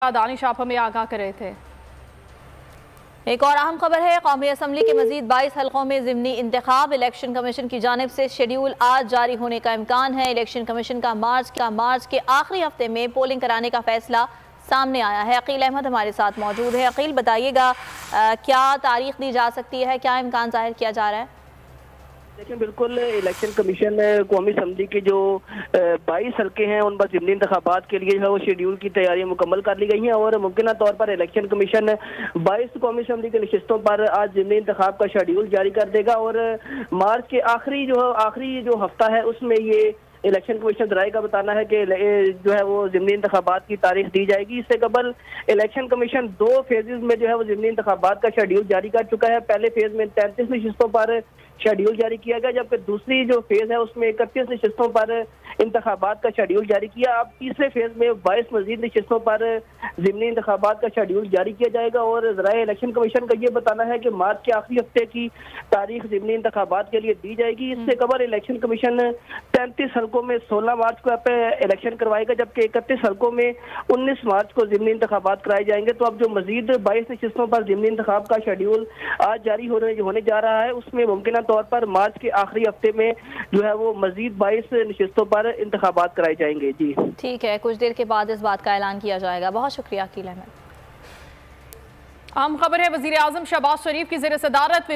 दानिश आप हमें आगाह कर रहे थे। एक और अहम खबर है, कौमी असम्बली के मजीद 22 हल्कों में ज़िमनी इंतखाब। इलेक्शन कमीशन की जानिब से शेड्यूल आज जारी होने का इम्कान है। इलेक्शन कमीशन का मार्च के आखिरी हफ्ते में पोलिंग कराने का फैसला सामने आया है। अकील अहमद हमारे साथ मौजूद है। अकील, बताइएगा क्या तारीख दी जा सकती है, क्या इम्कान जाहिर किया जा रहा है? देखिए, बिल्कुल इलेक्शन कमीशन कौमी असम्बली के जो 22 हल्के हैं उन पर ज़िमनी इंतखाबात के लिए जो है वो शेड्यूल की तैयारियां मुकम्मल कर ली गई हैं और मुमकिन तौर पर इलेक्शन कमीशन 22 कौमी असम्बली की नशिस्तों पर आज ज़िमनी इंतखाब का शेड्यूल जारी कर देगा और मार्च के आखिरी जो हफ्ता है उसमें ये इलेक्शन कमीशन दराई का बताना है कि जो है वो ज़िमनी इंतखाबात की तारीख दी जाएगी। इससे कबल इलेक्शन कमीशन 2 फेजेज में जो है वो ज़िमनी इंतखाबात का शेड्यूल जारी कर चुका है। पहले फेज में 33 नशिस्तों पर शेड्यूल जारी किया गया, जबकि दूसरी जो फेज है उसमें 31 नशिस्तों पर इंतखाबात का शेड्यूल जारी किया। अब तीसरे फेज में 22 मजीद नशिस्तों पर ज़िमनी इंतखाबात का शेड्यूल जारी किया जाएगा और ज़राए इलेक्शन कमीशन का ये बताना है कि मार्च के आखिरी हफ्ते की तारीख ज़िमनी इंतखाबात के लिए दी जाएगी। इससे कबल इलेक्शन कमीशन 33 हल्कों में 16 मार्च को इलेक्शन करवाएगा, जबकि 31 हल्कों में 19 मार्च को ज़िमनी इंतखाबात कराए जाएंगे। तो अब जो मजीद 22 नशिस्तों पर ज़िमनी इंतखाब का शेड्यूल आज जारी होने जा रहा है उसमें मुमकिन तौर पर मार्च के आखिरी हफ्ते में जो है वो मजीद 22 नशिस्तों पर इंतखाबात कराए जाएंगे। जी ठीक है, कुछ देर के बाद इस बात का ऐलान किया जाएगा। बहुत शुक्रिया अकील अहमद। अहम खबर है, वजीर आजम शहबाज शरीफ की ज़ेर सदारत